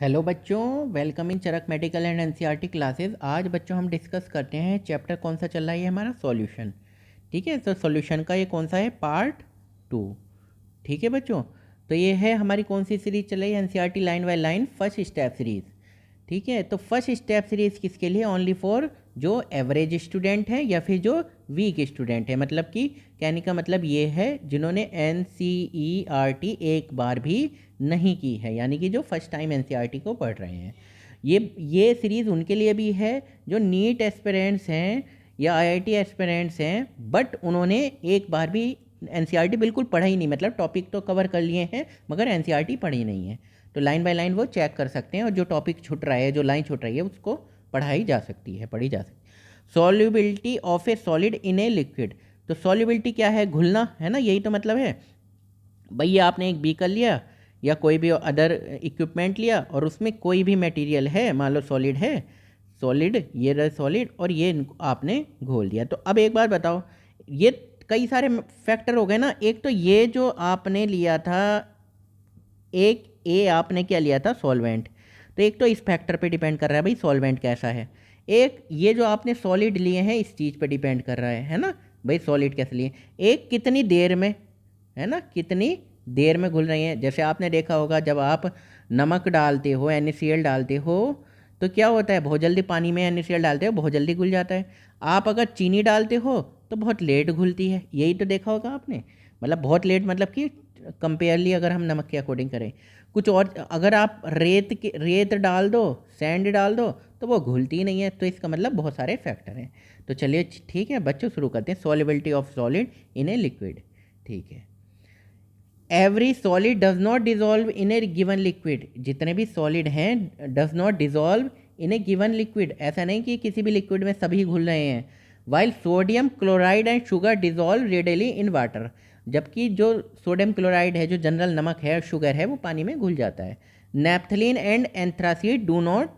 Hello बच्चों, welcome in Charak medical and NCERT classes. आज बच्चों हम डिस्कस करते हैं चैप्टर कौन सा चल रहा है, ये हमारा सॉल्यूशन। ठीक है, तो सॉल्यूशन का ये कौन सा है, पार्ट 2। ठीक है बच्चों, तो ये है हमारी कौन सी सीरीज चल रही है, NCERT line by line first step series. ठीक है, तो फर्स्ट स्टेप सीरीज किसके लिए, ओनली फॉर जो एवरेज स्टूडेंट हैं या फिर जो वीक स्टूडेंट है, मतलब कि कहने का मतलब ये है जिन्होंने एनसीईआरटी एक बार भी नहीं की है, यानी कि जो फर्स्ट टाइम एनसीईआरटी को पढ़ रहे हैं। ये सीरीज़ उनके लिए भी है जो नीट एस्पिरेंट्स हैं या आईआईटी एस्पिरेंट्स हैं, बट उन्होंने एक बार भी एनसीईआरटी बिल्कुल पढ़ा ही नहीं, मतलब टॉपिक तो कवर कर लिए हैं मगर एनसीईआरटी पढ़ी नहीं है। तो लाइन बाय लाइन वो चेक कर सकते हैं और जो टॉपिक छूट रहा है, जो लाइन छूट रही है, उसको पढ़ाई जा सकती है, पढ़ी जा सकती है। Solubility of A solid in a liquid. तो सॉल्युबिलिटी क्या है, घुलना है ना, यही तो मतलब है। भैया आपने एक बीकर लिया या कोई भी अदर इक्विपमेंट लिया और उसमें कोई भी मटेरियल है, मान लो सॉलिड है, सॉलिड ये रहा सॉलिड और ये आपने घोल दिया। तो अब एक बात बताओ, ये कई सारे फैक्टर हो गए ना। एक तो ये जो आपने लिया था, एक ए आपने क्या लिया था, सॉल्वेंट। तो एक तो इस फैक्टर पे डिपेंड कर रहा है भाई सॉल्वेंट कैसा है। एक ये जो आपने सॉलिड लिए हैं इस चीज़ पे डिपेंड कर रहा है ना भाई, सॉलिड कैसे लिए। एक कितनी देर में, है ना, कितनी देर में घुल रही हैं। जैसे आपने देखा होगा जब आप नमक डालते हो, NaCl डालते हो, तो क्या होता है, बहुत जल्दी पानी में NaCl डालते हो, बहुत जल्दी घुल जाता है। आप अगर चीनी डालते हो तो बहुत लेट घुलती है, यही तो देखा होगा आपने। मतलब बहुत लेट, मतलब कि कंपेयरली अगर हम नमक के अकॉर्डिंग करें। कुछ और अगर आप रेत डाल दो, सैंड डाल दो, तो वो घुलती ही नहीं है। तो इसका मतलब बहुत सारे फैक्टर हैं। तो चलिए ठीक है बच्चों, शुरू करते हैं। Solubility of solid in a liquid. ठीक है, every solid does not dissolve in a given liquid. जितने भी सॉलिड हैं does not dissolve in a given liquid, ऐसा नहीं कि किसी भी लिक्विड में सभी घुल रहे हैं। While sodium chloride and sugar dissolve readily in water. जबकि जो सोडियम क्लोराइड है, जो जनरल नमक है, शुगर है, वो पानी में घुल जाता है। Naphthalene and anthracene do not,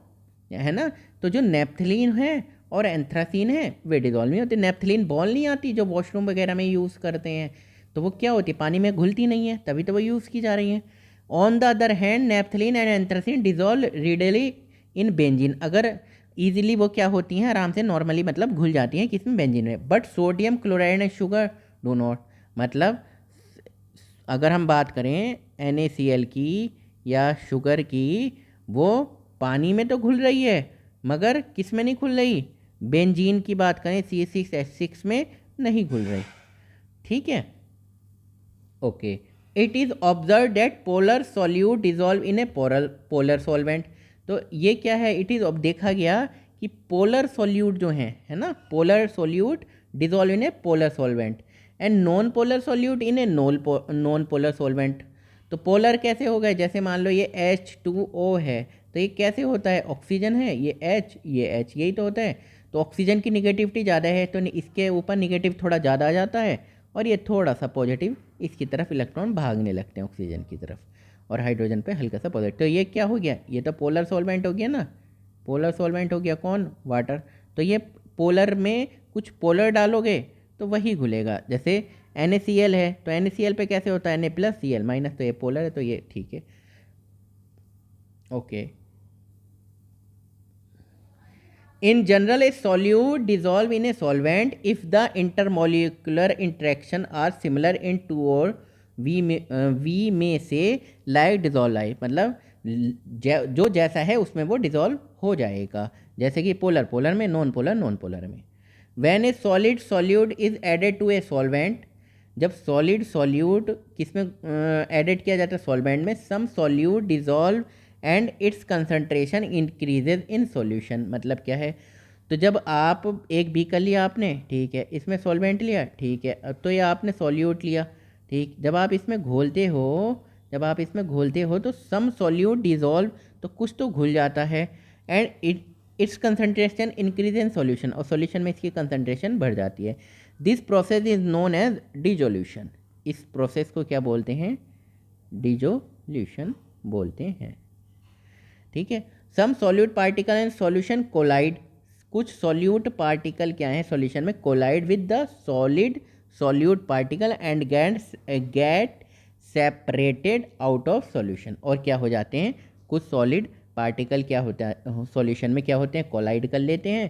है ना। तो जो नेप्थलीन है और एंथ्रासीन है वे डिजॉल्व नहीं होते। नेप्थलीन बॉल नहीं आती जो वॉशरूम वगैरह में यूज़ करते हैं, तो वो क्या होती है, पानी में घुलती नहीं है, तभी तो वो यूज़ की जा रही हैं। On the other hand naphthalene and anthracene dissolve readily in benzene. अगर ईजिली वो क्या होती हैं, आराम से नॉर्मली मतलब घुल जाती हैं किसमें, बेंजीन में। But sodium chloride and sugar do not. मतलब अगर हम बात करें NaCl की या शुगर की, वो पानी में तो घुल रही है मगर किस में नहीं घुल रही, बेंजीन की बात करें C6H6 में नहीं घुल रही। ठीक है, okay. It is observe that polar solute dissolve in a polar solvent. तो ये क्या है, इट इज़, अब देखा गया कि पोलर सॉल्यूट जो हैं, है ना, polar solute dissolve in a polar solvent and non polar solute in a non polar solvent. तो पोलर कैसे हो गए, जैसे मान लो ये H2O है, तो ये कैसे होता है, ऑक्सीजन है, ये H, ये H, यही तो होता है। तो ऑक्सीजन की निगेटिविटी ज़्यादा है तो इसके ऊपर निगेटिव थोड़ा ज़्यादा आ जाता है और ये थोड़ा सा पॉजिटिव इसकी तरफ इलेक्ट्रॉन भागने लगते हैं ऑक्सीजन की तरफ, और हाइड्रोजन पे हल्का सा पॉजिटिव। तो ये क्या हो गया, ये तो पोलर सॉल्वेंट हो गया ना। पोलर सॉल्वेंट हो गया कौन, वाटर। तो ये पोलर में कुछ पोलर डालोगे तो वही घुलेगा। जैसे NaCl है तो NaCl पे कैसे होता है, Na+Cl-, तो ये पोलर है, तो ये ठीक है, okay. In general, a solute dissolve in a solvent if the intermolecular interaction are similar in two or we may say like dissolve like, मतलब जो जैसा है उसमें वो डिजॉल्व हो जाएगा। जैसे कि पोलर पोलर में, नॉन पोलर नॉन पोलर में। When a solid solute is added to a solvent, जब सॉलिड सॉल्यूट किस में एडेड किया जाता है, सॉल्वेंट में, some solute dissolve and its concentration increases in solution. मतलब क्या है, तो जब आप एक बीकर लिया आपने, ठीक है, इसमें सॉल्वेंट लिया, ठीक है, तो ये आपने सॉल्यूट लिया, ठीक। जब आप इसमें घोलते हो, जब आप इसमें घोलते हो तो सम सॉल्यूट डिजॉल्व, तो कुछ तो घुल जाता है, and its concentration increase in solution, और सॉल्यूशन में इसकी कंसनट्रेशन बढ़ जाती है। This process is known as dissolution. इस प्रोसेस को क्या बोलते हैं, डिजोल्यूशन बोलते हैं। ठीक है, some solute particle and solution collide. कुछ सॉल्यूट पार्टिकल क्या है सॉल्यूशन में, collide with the solid solute particle and get separated out of solution. और क्या हो जाते हैं, कुछ सॉलिड पार्टिकल क्या होता है, सॉल्यूशन में क्या होते हैं, कोलाइड कर लेते हैं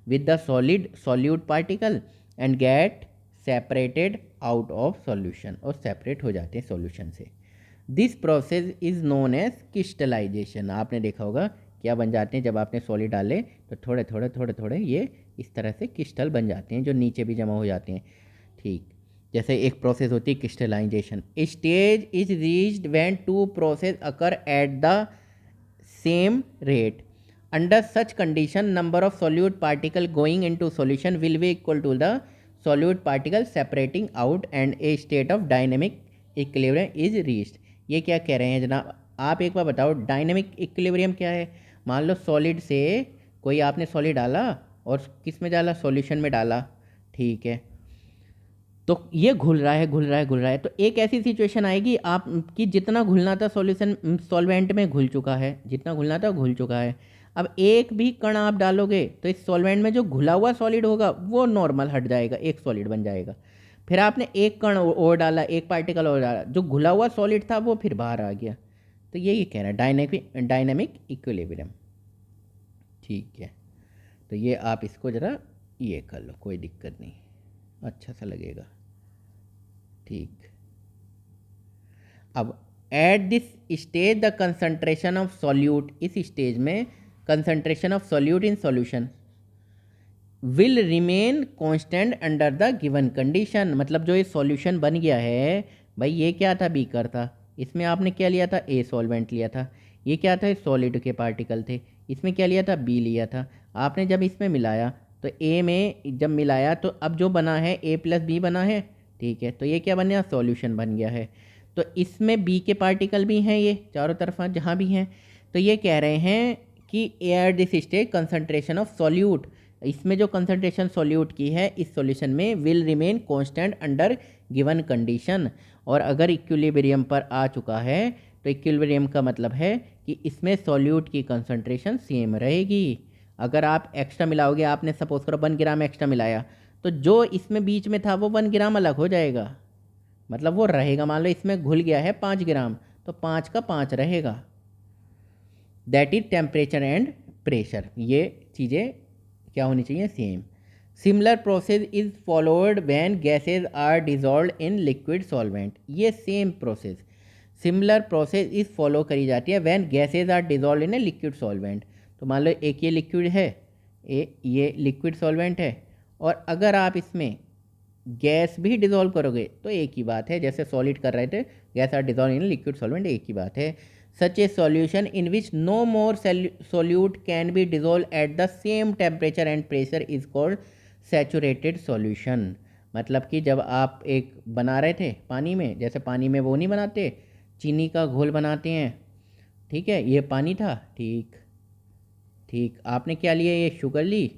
with the solid solute particle and get separated out of solution, और सेपरेट हो जाते हैं सॉल्यूशन से। This process is known as crystallisation. आपने देखा होगा क्या बन जाते हैं, जब आपने सॉलिड डाले तो थोड़े थोड़े थोड़े थोड़े ये इस तरह से क्रिस्टल बन जाते हैं जो नीचे भी जमा हो जाते हैं। ठीक, जैसे एक प्रोसेस होती है crystallisation. Stage is reached when two process occur at the same rate. Under such condition number of solute particle going into solution will be equal to the solute particle separating out and a state of dynamic equilibrium is reached. ये क्या कह रहे हैं जनाब, आप एक बार बताओ dynamic equilibrium क्या है। मान लो सॉलिड से कोई आपने सॉलिड डाला और किस में डाला, सॉल्यूशन में डाला, ठीक है, तो ये घुल रहा है घुल रहा है घुल रहा है, तो एक ऐसी सिचुएशन आएगी आप कि जितना घुलना था सॉल्यूशन सॉल्वेंट में घुल चुका है, जितना घुलना था घुल चुका है। अब एक भी कण आप डालोगे तो इस सॉल्वेंट में जो घुला हुआ सॉलिड होगा वो नॉर्मल हट जाएगा, एक सॉलिड बन जाएगा। फिर आपने एक कण और डाला, एक पार्टिकल और डाला, जो घुला हुआ सॉलिड था वो फिर बाहर आ गया। तो यही कह रहा है डायनेमिक इक्विलिब्रियम। ठीक है, तो ये आप इसको ज़रा ये कर लो, कोई दिक्कत नहीं, अच्छा सा लगेगा। ठीक, अब at this stage the concentration of solute, इस स्टेज में concentration of solute in solution will remain constant under the given condition. मतलब जो ये सॉल्यूशन बन गया है भाई, ये क्या था, बीकर था, इसमें आपने क्या लिया था, ए सॉल्वेंट लिया था, ये क्या था, सॉलिड के पार्टिकल थे, इसमें क्या लिया था, बी लिया था। आपने जब इसमें मिलाया तो ए में जब मिलाया तो अब जो बना है ए प्लस बी बना है, ठीक है, तो ये क्या बन गया, सॉल्यूशन बन गया है। तो इसमें बी के पार्टिकल भी हैं, ये चारों तरफ जहाँ भी हैं, तो ये कह रहे हैं कि air this stage concentration of solute, इसमें जो कंसंट्रेशन सॉल्यूट की है इस सॉल्यूशन में will remain constant under given condition. और अगर इक्विलिब्रियम पर आ चुका है तो इक्विलिब्रियम का मतलब है कि इसमें सॉल्यूट की कंसंट्रेशन सेम रहेगी। अगर आप एक्स्ट्रा मिलाओगे, आपने सपोज करो 1 ग्राम एक्स्ट्रा मिलाया, तो जो इसमें बीच में था वो 1 ग्राम अलग हो जाएगा, मतलब वो रहेगा। मान लो इसमें घुल गया है 5 ग्राम, तो 5 का 5 रहेगा। That is temperature and pressure, ये चीज़ें क्या होनी चाहिए, same. Similar process is followed when gases are dissolve in liquid solvent. ये same process, similar process is follow करी जाती है when gases are dissolve in a liquid solvent. तो मान लो एक ये लिक्विड है, ये लिक्विड सॉल्वेंट है, और अगर आप इसमें गैस भी डिजॉल्व करोगे तो एक ही बात है, जैसे सॉलिड कर रहे थे, gas are dissolve in liquid solvent, एक ही बात है। Such a solution in which no more solute can be dissolve at the same temperature and pressure is called saturated solution. मतलब कि जब आप एक बना रहे थे पानी में, जैसे पानी में वो नहीं बनाते, चीनी का घोल बनाते हैं, ठीक है, ये पानी था, ठीक ठीक, आपने क्या लिया, ये शुगर ली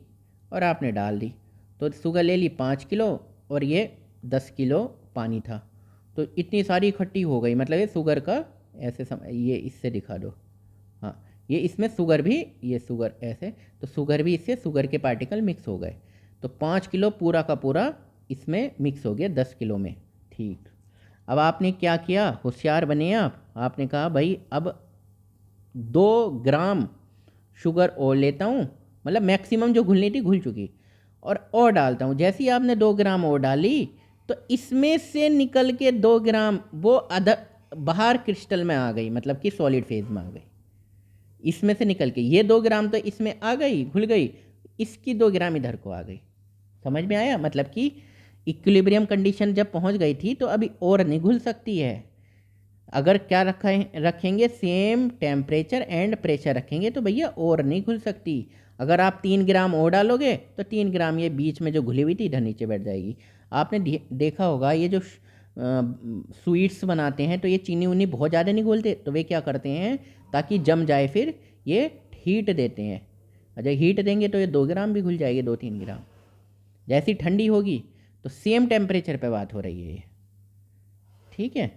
और आपने डाल दी, तो शुगर ले ली 5 किलो और ये 10 किलो पानी था, तो इतनी सारी इकट्ठी हो गई। मतलब ये शुगर का ऐसे ये इससे दिखा दो, हाँ, ये इसमें शुगर भी, ये शुगर ऐसे, तो शुगर भी इससे, शुगर के पार्टिकल मिक्स हो गए, तो 5 किलो पूरा का पूरा इसमें मिक्स हो गया 10 किलो में। ठीक, अब आपने क्या किया, होशियार बने आप, आपने कहा भाई अब 2 ग्राम शुगर और लेता हूँ, मतलब मैक्सिमम जो घुलनी थी घुल चुकी, और डालता हूँ। जैसे ही आपने 2 ग्राम और डाली तो इसमें से निकल के 2 ग्राम वो अदर बाहर क्रिस्टल में आ गई, मतलब कि सॉलिड फेज में आ गई, इसमें से निकल के ये 2 ग्राम तो इसमें आ गई, घुल गई, इसकी 2 ग्राम इधर को आ गई। समझ में आया, मतलब कि इक्विलिब्रियम कंडीशन जब पहुंच गई थी तो अभी और नहीं घुल सकती है। अगर क्या रखेंगे, सेम टेम्परेचर एंड प्रेशर रखेंगे तो भैया और नहीं घुल सकती। अगर आप 3 ग्राम और डालोगे तो 3 ग्राम ये बीच में जो घुली हुई थी इधर नीचे बैठ जाएगी। आपने देखा होगा ये जो स्वीट्स बनाते हैं तो ये चीनी उनी बहुत ज़्यादा नहीं घोलते, तो वे क्या करते हैं ताकि जम जाए, फिर ये हीट देते हैं, जब हीट देंगे तो ये 2 ग्राम भी घुल जाएगी, 2-3 ग्राम। जैसी ठंडी होगी तो सेम टेम्परेचर पे बात हो रही है ये, ठीक है।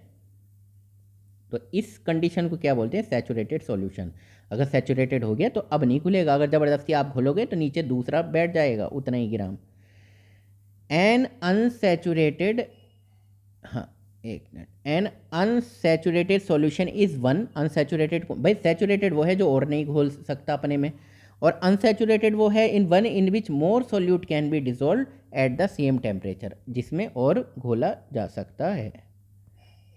तो इस कंडीशन को क्या बोलते हैं, सैचुरेटेड सॉल्यूशन। अगर सैचुरेटेड हो गया तो अब नहीं खुलेगा, अगर ज़बरदस्ती आप घोलोगे तो नीचे दूसरा बैठ जाएगा उतना ही ग्राम। एन अनसैचुरेटेड, हाँ एक minute, N unsaturated solution is one, unsaturated भाई सैचुरेटेड वो है जो और नहीं घोल सकता अपने में, और अनसैचुरेटेड वो है in one in which more solute can be dissolve eight the same temperature, जिसमें और घोला जा सकता है।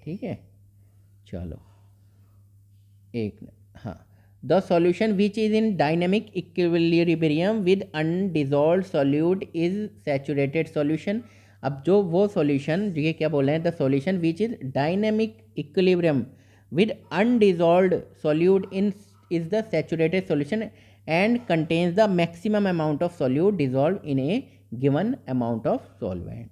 ठीक है, चलो एक मिनट, हाँ, the solution which is in dynamic equilibrium with undissolved solute is saturated solution. अब जो वो सॉल्यूशन, ये क्या बोल रहे हैं, the solution which is dynamic equilibrium with undissolved solute in is the saturated solution and contains the maximum amount of solute dissolve in a given amount of solvent.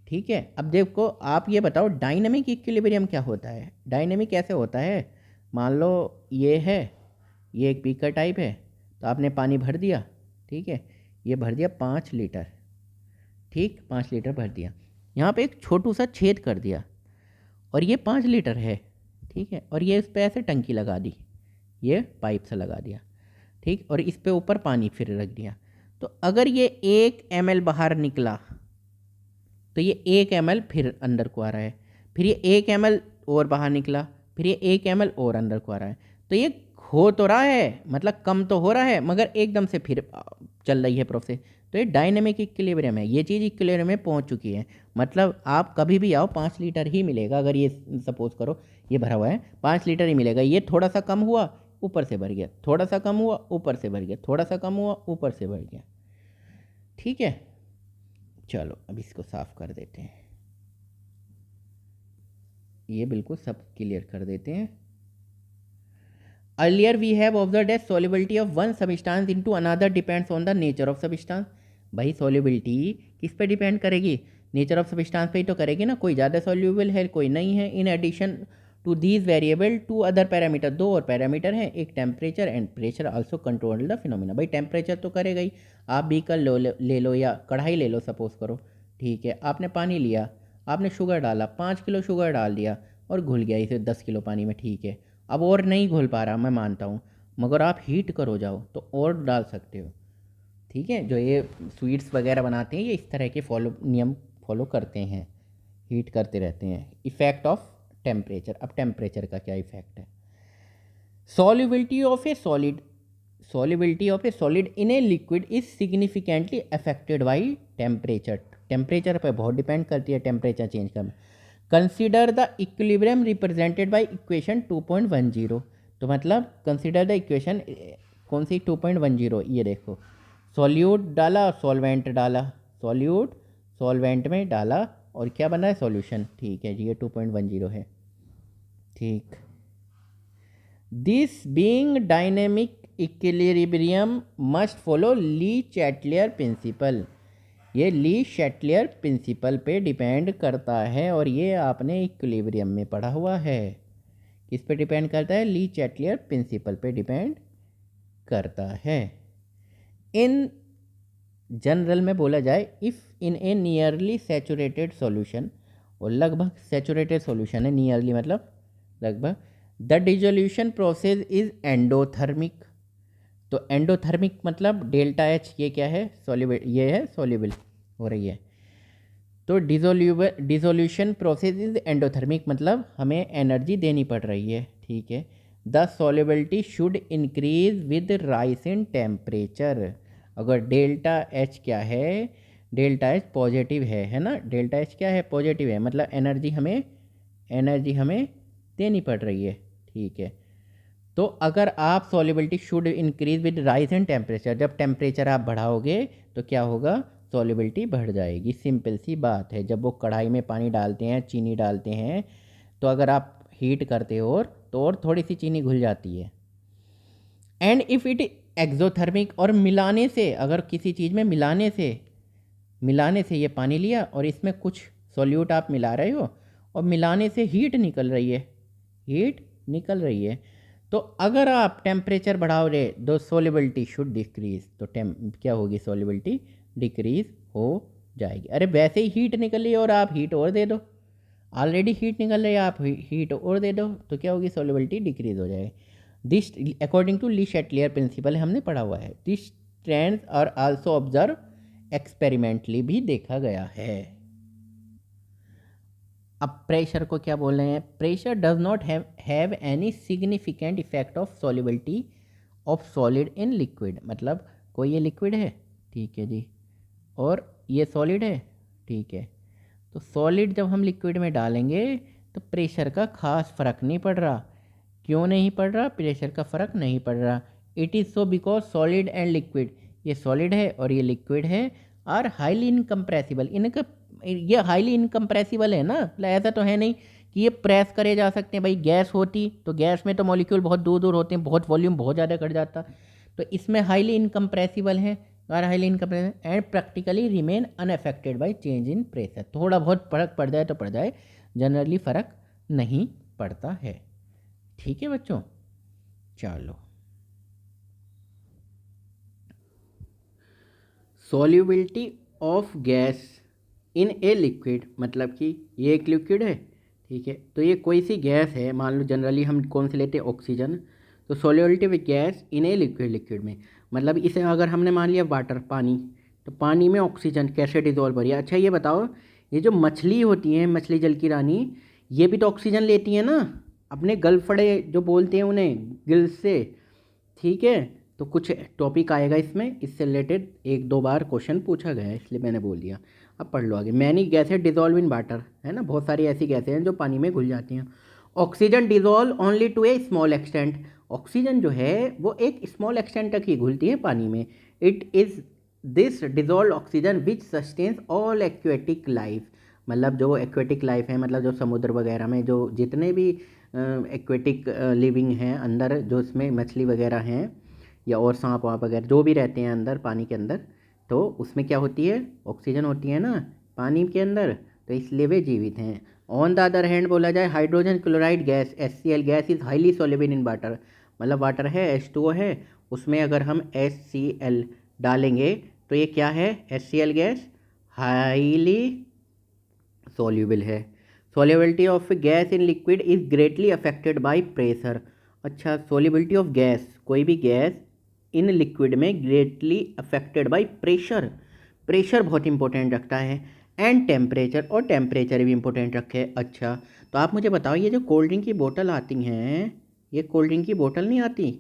ठीक है, अब देखो आप ये बताओ डायनेमिक इक्विलिब्रियम क्या होता है। डायनेमिक कैसे होता है, मान लो ये है, ये एक बीकर टाइप है, तो आपने पानी भर दिया, ठीक है, ये भर दिया 5 लीटर, ठीक, 5 लीटर भर दिया, यहाँ पे एक छोटू सा छेद कर दिया और ये 5 लीटर है, ठीक है, और ये इस पर ऐसे टंकी लगा दी, ये पाइप से लगा दिया, ठीक, और इस पे ऊपर पानी फिर रख दिया। तो अगर ये 1 ml बाहर निकला तो ये 1 ml फिर अंदर को आ रहा है, फिर ये 1 ml और बाहर निकला, फिर ये 1 ml और अंदर को आ रहा है, तो ये हो तो रहा है, मतलब कम तो हो रहा है, मगर एकदम से फिर चल रही है प्रोसेस। तो ये डायनेमिक इक्विलिब्रियम है, ये चीज़ इक्विलिब्रियम में पहुंच चुकी है। मतलब आप कभी भी आओ 5 लीटर ही मिलेगा, अगर ये सपोज करो ये भरा हुआ है 5 लीटर ही मिलेगा। ये थोड़ा सा कम हुआ ऊपर से भर गया, थोड़ा सा कम हुआ ऊपर से भर गया, थोड़ा सा कम हुआ ऊपर से भर गया। ठीक है, चलो अब इसको साफ कर देते हैं, ये बिल्कुल सब क्लियर कर देते हैं। Earlier we have observed that solubility of one substance into another depends on the nature of substance. भाई सॉल्युबिलिटी किस पे डिपेंड करेगी, नेचर ऑफ सबस्टांस पे ही तो करेगी ना, कोई ज़्यादा सॉल्यूबल है कोई नहीं है। In addition to these variable two other parameter, 2 और पैरामीटर हैं, एक temperature and pressure also control the phenomena. भाई टेम्परेचर तो करेगा ही, आप बीकर ले लो या कढ़ाई ले लो सपोज करो, ठीक है, आपने पानी लिया, आपने शुगर डाला, 5 किलो शुगर डाल दिया और घुल गया इसे 10 किलो पानी में, ठीक है, अब और नहीं घुल पा रहा मैं मानता हूँ, मगर आप हीट करो जाओ तो और डाल सकते हो। ठीक है, जो ये स्वीट्स वगैरह बनाते हैं ये इस तरह के नियम फॉलो करते हैं, हीट करते रहते हैं। इफेक्ट ऑफ टेम्परेचर, अब टेम्परेचर का क्या इफेक्ट है। Solubility of A solid in a liquid is significantly affected by temperature. Temperature पर बहुत डिपेंड करती है टेम्परेचर चेंज करना। Consider the equilibrium represented by equation 2.10। तो मतलब कंसिडर द इक्वेशन कौन सी 2.10, ये देखो, सॉल्यूट डाला सॉल्वेंट डाला, सॉल्यूट सॉल्वेंट में डाला और क्या बना है सॉल्यूशन। ठीक है जी, ये 2.10 है। ठीक, this being dynamic equilibrium must follow Lee Chatelier principal. ये ली चैटलियर प्रिंसिपल पे डिपेंड करता है, और ये आपने इक्विलिब्रियम में पढ़ा हुआ है। किस पे डिपेंड करता है, ली चैटलियर प्रिंसिपल पे डिपेंड करता है। इन जनरल में बोला जाए, if in A nearly saturated solution, और लगभग सैचुरेटेड सॉल्यूशन है, नियरली मतलब लगभग, the dissolution process is endothermic. तो एंडोथर्मिक मतलब डेल्टा एच, ये क्या है सॉल्युबल, ये है सॉल्युबल हो रही है। तो डिसोल्यूशन प्रोसेस इज एंडोथर्मिक मतलब हमें एनर्जी देनी पड़ रही है। ठीक है, the solubility should increase with rise in temperature. अगर डेल्टा एच क्या है, डेल्टा एच पॉजिटिव है ना, डेल्टा एच क्या है पॉजिटिव है, मतलब एनर्जी हमें देनी पड़ रही है। ठीक है, तो अगर आप solubility should increase with rise in temperature, जब टेम्परेचर आप बढ़ाओगे तो क्या होगा, सॉल्युबिलिटी बढ़ जाएगी। सिंपल सी बात है, जब वो कढ़ाई में पानी डालते हैं, चीनी डालते हैं, तो अगर आप हीट करते हो तो और थोड़ी सी चीनी घुल जाती है। एंड इफ़ इट एक्सोथर्मिक, और मिलाने से, अगर किसी चीज़ में मिलाने से ये पानी लिया और इसमें कुछ सॉल्यूट आप मिला रहे हो और मिलाने से हीट निकल रही है, तो अगर आप टेम्परेचर बढ़ाओ रहे तो सॉल्युबिलिटी शुड डिक्रीज, तो क्या होगी, सॉल्युबिलिटी डिक्रीज हो जाएगी। अरे वैसे ही हीट निकल रही है और आप हीट और दे दो, ऑलरेडी हीट निकल रही है, आप हीट और दे दो, तो क्या होगी, सॉल्युबिलिटी डिक्रीज हो जाएगी। This according to Le Chatelier principle हमने पढ़ा हुआ है। This trends are also observe experimentally भी देखा गया है। अब प्रेशर को क्या बोल रहे हैं, pressure does not have any significant effect of solubility of solid in liquid, मतलब कोई ये लिक्विड है, ठीक है जी, और ये सॉलिड है, ठीक है, तो सॉलिड जब हम लिक्विड में डालेंगे तो प्रेशर का खास फ़र्क नहीं पड़ रहा। क्यों नहीं पड़ रहा, प्रेशर का फ़र्क नहीं पड़ रहा, it is so because solid and liquid, ये सॉलिड है और ये लिक्विड है, आर हाईली इनकम्प्रेसिबल, इनका ये हाईली इनकम्प्रेसिबल है ना, मतलब ऐसा तो है नहीं कि ये प्रेस करे जा सकते हैं। भाई गैस होती तो गैस में तो मॉलिक्यूल बहुत दूर दूर होते हैं, बहुत वॉल्यूम बहुत ज़्यादा कट जाता, तो इसमें हाईली इनकम्प्रेसिबल है, are highly incompressible and practically remain unaffected by change in pressure. थोड़ा बहुत फर्क पड़ जाए तो पड़ जाए, जनरली फ़र्क नहीं पड़ता है। ठीक है बच्चों, चलो solubility of gas in a liquid, मतलब कि ये एक लिक्विड है, ठीक है, तो ये कोई सी गैस है, मान लो जनरली हम कौन से लेते हैं, ऑक्सीजन, तो solubility of gas in a liquid, liquid में मतलब इसे अगर हमने मान लिया वाटर, पानी, तो पानी में ऑक्सीजन कैसे डिजोल्व हो रही है। अच्छा ये बताओ, ये जो मछली होती है, मछली जल की रानी, ये भी तो ऑक्सीजन लेती है ना, अपने गलफड़े जो बोलते हैं उन्हें, गिल्स से, ठीक है, तो कुछ टॉपिक आएगा इसमें, इससे रिलेटेड एक दो बार क्वेश्चन पूछा गया है, इसलिए मैंने बोल दिया। अब पढ़ लो आगे। Many gases dissolve in water, है ना, बहुत सारी ऐसी गैसें हैं जो पानी में घुल जाती हैं। Oxygen dissolve only to a small extent, oxygen जो है वो एक स्मॉल एक्सटेंट तक ही घुलती है पानी में। It is this dissolve oxygen which sustains all aquatic life, मतलब जो एक्वेटिक लाइफ है, मतलब जो समुद्र वगैरह में जो जितने भी एक्वेटिक लिविंग हैं अंदर, जो इसमें मछली वगैरह हैं या और सांप वाप वगैरह जो भी रहते हैं अंदर पानी के अंदर, तो उसमें क्या होती है, ऑक्सीजन होती है ना पानी के अंदर, तो इसलिए वे जीवित हैं। ऑन द अदर हैंड बोला जाए, hydrogen chloride gas HCl gas is highly soluble in water, मतलब वाटर है H2O है, उसमें अगर हम HCl डालेंगे तो ये क्या है, HCl गैस हाईली सॉल्युबल है। Solubility of gas in liquid is greatly affected by pressure. अच्छा, सॉल्युबिलिटी ऑफ गैस, कोई भी गैस इन लिक्विड में greatly affected by pressure, pressure बहुत इंपॉर्टेंट रखता है, एंड टेम्परेचर, और टेम्परेचर भी इंपॉर्टेंट रखे। अच्छा तो आप मुझे बताओ, ये जो कोल्ड ड्रिंक की बोतल आती हैं, ये कोल्ड ड्रिंक की बोतल नहीं आती,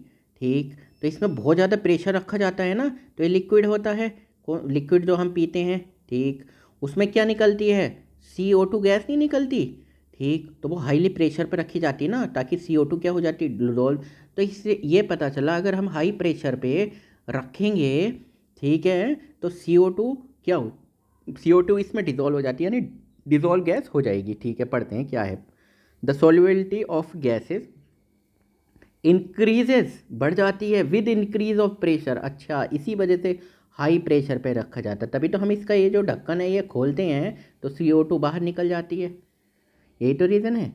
ठीक, तो इसमें बहुत ज़्यादा प्रेशर रखा जाता है ना, तो ये लिक्विड होता है, लिक्विड जो हम पीते हैं, ठीक, उसमें क्या निकलती है, CO2 गैस नहीं निकलती, ठीक, तो वो हाईली प्रेशर पर रखी जाती है ना, ताकि CO2 क्या हो जाती है, डिसॉल्व। तो इससे ये पता चला अगर हम हाई प्रेशर पे रखेंगे, ठीक है, तो CO2 क्या हो, CO2 इसमें डिसॉल्व हो जाती है, यानी डिसॉल्व गैस हो जाएगी। ठीक है, पढ़ते हैं क्या है। The solubility of gases increases, बढ़ जाती है, विद इंक्रीज ऑफ प्रेशर। अच्छा, इसी वजह से हाई प्रेशर पे रखा जाता है, तभी तो हम इसका ये जो ढक्कन है ये खोलते हैं तो CO2 बाहर निकल जाती है, यही तो रीज़न है।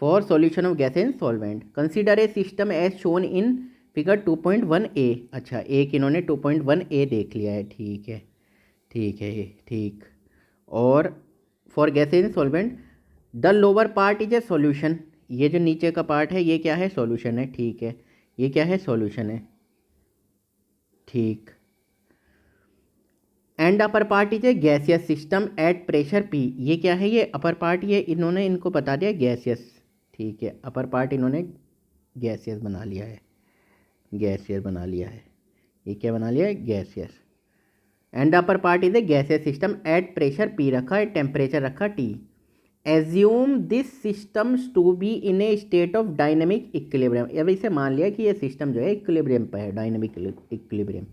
For solution of gas and solvent consider a system as shown in figure 2.1a। अच्छा, एक इन्होंने 2.1a देख लिया है, ठीक है, ठीक है, ठीक। और for gas and solvent the lower part is A solution, ये जो नीचे का पार्ट है ये क्या है, सॉल्यूशन है, ठीक है, ये क्या है, सॉल्यूशन है, ठीक। And upper part is a gaseous system at pressure P, ये क्या है, ये अपर पार्ट, ये इन्होंने इनको बता दिया गैसियस, ठीक है, अपर पार्ट इन्होंने गैसियस बना लिया है, गैसियस बना लिया है, ये क्या बना लिया है, gaseous. And upper part is a gaseous system at pressure P रखा है, टेम्परेचर रखा T। Assume this systems to be in a state of dynamic equilibrium, अब इसे मान लिया कि ये सिस्टम जो है इक्विलिब्रियम पर है, dynamic equilibrium.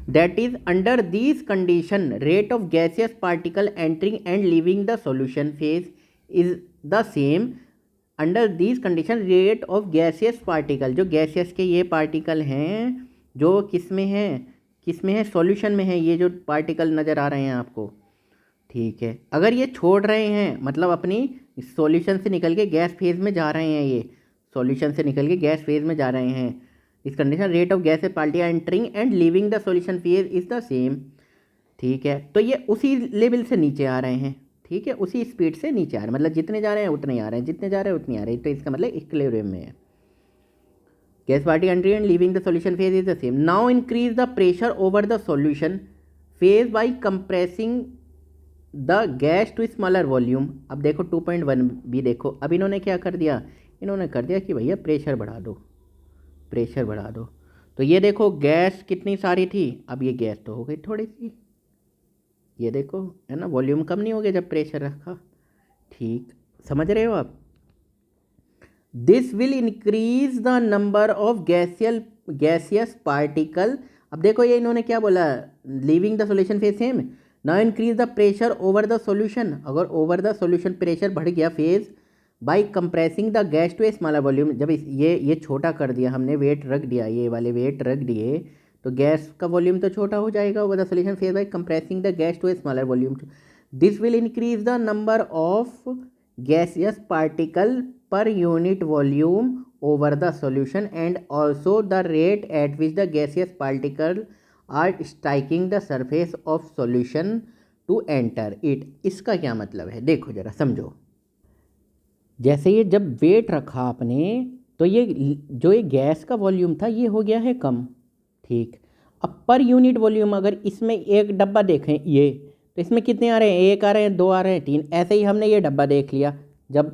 That is, under these condition, rate of gaseous particle entering and leaving the solution phase is the same. Under these condition, rate of gaseous particle, जो gaseous के ये particle हैं, जो किस में हैं, किस में है, solution में है, ये जो particle नज़र आ रहे हैं आपको, ठीक है, अगर ये छोड़ रहे हैं मतलब अपनी solution से निकल के गैस फेज में जा रहे हैं, ये solution से निकल के गैस फेज में जा रहे हैं, इस condition rate of gas particle entering and leaving the solution phase is the same, ठीक है, तो ये उसी लेवल से नीचे आ रहे हैं, ठीक है, उसी स्पीड से नीचे आ रहे हैं, मतलब जितने जा रहे हैं उतने ही आ रहे हैं, जितने जा रहे हैं उतने आ रहे हैं, तो इसका मतलब इक्विलिब्रियम में है। Gas particle entry and leaving the solution phase is the same. Now increase the pressure over the solution phase by compressing the gas to smaller volume. अब देखो 2.1 भी देखो, अब इन्होंने क्या कर दिया, इन्होंने कर दिया कि भैया प्रेशर बढ़ा दो, प्रेशर बढ़ा दो। तो ये देखो गैस कितनी सारी थी, अब ये गैस तो हो गई थोड़ी सी, ये देखो है ना, वॉल्यूम कम नहीं हो गया जब प्रेशर रखा। ठीक, समझ रहे हो आप। This will increase the number of gaseous particle. अब देखो ये इन्होंने क्या बोला, leaving the solution phase same, now increase the pressure over the solution. अगर ओवर द सॉल्यूशन प्रेशर बढ़ गया phase by compressing the gas to a smaller volume, जब ये छोटा कर दिया हमने, वेट रख दिया, ये वाले वेट रख दिए, तो गैस का वॉल्यूम तो छोटा हो जाएगा over the solution phase by compressing the gas to a smaller volume. This will increase the number of gaseous particle per unit volume over the solution and also the rate at which the gaseous particle are striking the surface of solution to enter it। इसका क्या मतलब है, देखो जरा समझो। जैसे ये जब वेट रखा आपने, तो ये जो ये गैस का वॉल्यूम था ये हो गया है कम, ठीक। अब पर यूनिट वॉल्यूम अगर इसमें एक डब्बा देखें ये, तो इसमें कितने आ रहे हैं, एक आ रहे हैं, दो आ रहे हैं, तीन। ऐसे ही हमने ये डब्बा देख लिया जब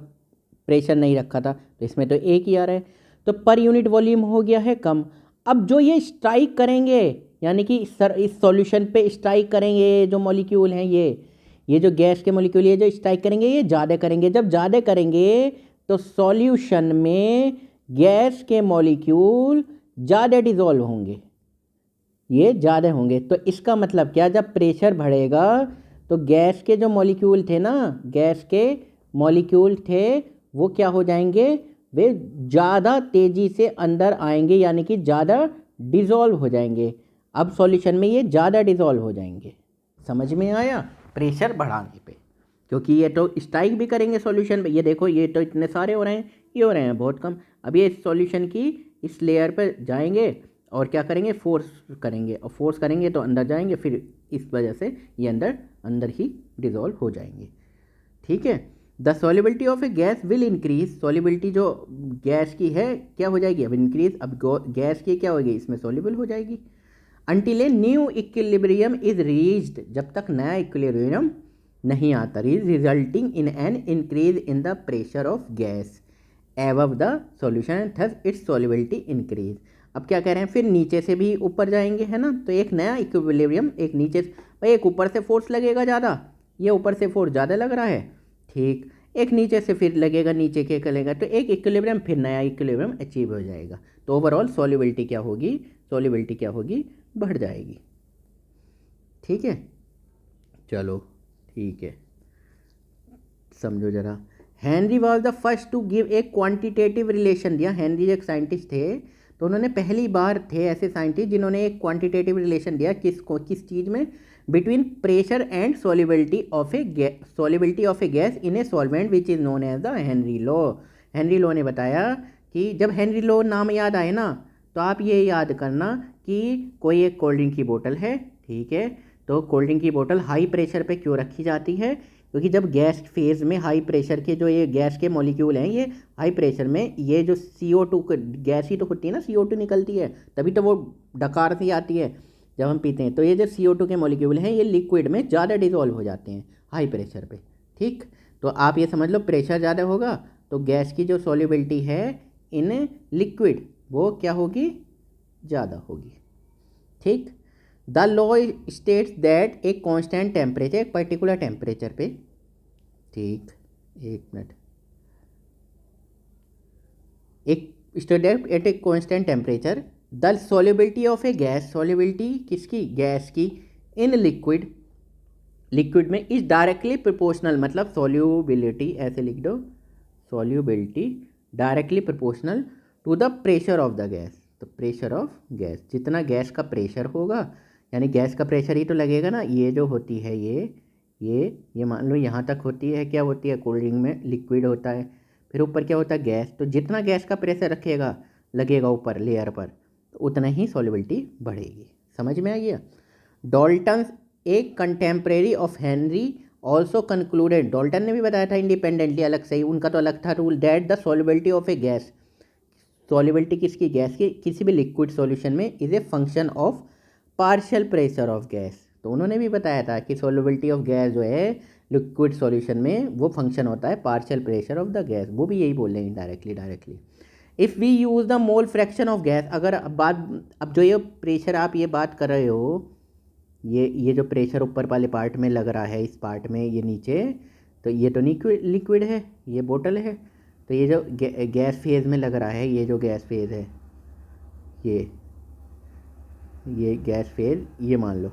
प्रेशर नहीं रखा था, तो इसमें तो एक ही आ रहा है, तो पर यूनिट वॉल्यूम हो गया है कम। अब जो ये स्ट्राइक करेंगे, यानी कि सर इस सॉल्यूशन पे स्ट्राइक करेंगे जो मॉलिक्यूल हैं, ये जो गैस के मॉलिक्यूल ये जो स्ट्राइक करेंगे, ये ज़्यादा करेंगे। जब ज़्यादा करेंगे तो सॉल्यूशन में गैस के मॉलिक्यूल ज़्यादा डिज़ोल्व होंगे, ये ज़्यादा होंगे। तो इसका मतलब क्या, जब प्रेशर बढ़ेगा तो गैस के जो मॉलिक्यूल थे ना, गैस के मॉलिक्यूल थे, वो क्या हो जाएंगे, वे ज़्यादा तेज़ी से अंदर आएंगे, यानी कि ज़्यादा डिज़ोल्व हो जाएंगे। अब सॉल्यूशन में ये ज़्यादा डिज़ोल्व हो जाएंगे। समझ में आया, प्रेशर बढ़ाने पे, क्योंकि ये तो स्ट्राइक भी करेंगे सॉल्यूशन पे। ये देखो ये तो इतने सारे हो रहे हैं, ये हो रहे हैं बहुत कम। अब ये सॉल्यूशन की इस लेयर पर जाएंगे और क्या करेंगे, फोर्स करेंगे, और फोर्स करेंगे तो अंदर जाएंगे, फिर इस वजह से ये अंदर ही डिज़ोल्व हो जाएंगे। ठीक है। The solubility of a gas will increase. Solubility जो गैस की है क्या हो जाएगी, अब इंक्रीज। अब गैस की क्या होगी, इसमें सॉल्युबल हो जाएगी। Until a new equilibrium is reached, जब तक नया इक्विलिब्रियम नहीं आता, resulting in an increase in the pressure of gas above the solution, thus it's solubility increase. अब क्या कह रहे हैं, फिर नीचे से भी ऊपर जाएंगे, है ना, तो एक नया इक्विलिब्रियम, एक नीचे भाई, एक ऊपर से फोर्स लगेगा ज़्यादा, ये ऊपर से फोर्स ज़्यादा लग रहा है, ठीक। एक नीचे से फिर लगेगा, नीचे के करेगा, तो एक इक्विलिब्रियम, फिर नया इक्विलिब्रियम अचीव हो जाएगा। तो ओवरऑल सॉल्युबिलिटी क्या होगी, सॉल्युबिलिटी क्या होगी, बढ़ जाएगी। ठीक है, चलो ठीक है, समझो जरा। Henry was the first to give a quantitative relation दिया। हेनरी एक साइंटिस्ट थे, तो उन्होंने पहली बार थे ऐसे साइंटिस्ट जिन्होंने एक क्वांटिटेटिव रिलेशन दिया, किस चीज़ में, between pressure and solubility of a gas in a solvent which is known as the Henry law. Henry law ने बताया कि जब हेनरी लॉ नाम याद आए ना, तो आप ये याद करना कि कोई एक कोल्ड ड्रिंक की बोतल है, ठीक है, तो कोल्ड ड्रिंक की बोतल हाई प्रेशर पे क्यों रखी जाती है, क्योंकि जब गैस फेज़ में हाई प्रेशर के जो ये गैस के मॉलिक्यूल हैं, ये हाई प्रेशर में ये जो CO2 गैस ही तो होती है ना, CO2 निकलती है, तभी तो वो डकार सी आती है जब हम पीते हैं। तो ये जो CO2 के मॉलिक्यूल हैं, ये लिक्विड में ज़्यादा डिज़ोल्व हो जाते हैं हाई प्रेशर पे, ठीक। तो आप ये समझ लो, प्रेशर ज़्यादा होगा तो गैस की जो सॉल्युबिलिटी है इन लिक्विड, वो क्या होगी, ज़्यादा होगी, ठीक। द लॉ स्टेट्स दैट एक कांस्टेंट टेम्परेचर, एक पर्टिकुलर टेम्परेचर पे, ठीक, एक मिनट, एक state at a constant temperature the solubility of a gas, solubility किसकी, गैस की, इन लिक्विड, लिक्विड में इज डायरेक्टली प्रोपोर्शनल, मतलब सॉल्युबिलिटी ऐसे लिख दो, solubility directly proportional to the pressure of the gas. तो प्रेशर ऑफ गैस, जितना gas का प्रेशर होगा, यानी गैस का प्रेशर ही तो लगेगा ना, ये जो होती है ये मान लो यहाँ तक होती है, क्या होती है, कोल्ड ड्रिंक में लिक्विड होता है, फिर ऊपर क्या होता है, गैस। तो जितना गैस का प्रेशर लगेगा ऊपर लेयर पर, तो उतना ही सॉल्युबिलिटी बढ़ेगी। समझ में आ गया। डॉल्टन एक contemporary of Henry also concluded, Dalton ने भी बताया था इंडिपेंडेंटली, अलग से ही, उनका तो अलग था rule, that the solubility of a gas, solubility किसकी, गैस की, किसी भी लिक्विड सॉल्यूशन में, is a function of partial pressure of gas. तो उन्होंने भी बताया था कि सोल्युबिलिटी ऑफ गैस जो है लिक्विड सॉल्यूशन में वो फंक्शन होता है partial pressure of the gas, वो भी यही बोल रहे हैं directly. If we use the mole fraction of gas, अगर अब जो ये प्रेशर आप ये बात कर रहे हो, ये जो प्रेशर ऊपर वाले पार्ट में लग रहा है, इस पार्ट में, ये नीचे, तो ये तो लिक्विड है, ये बोतल है, तो ये जो गैस फेज़ में लग रहा है, ये जो गैस फेज़ है, ये गैस फेज़, ये मान लो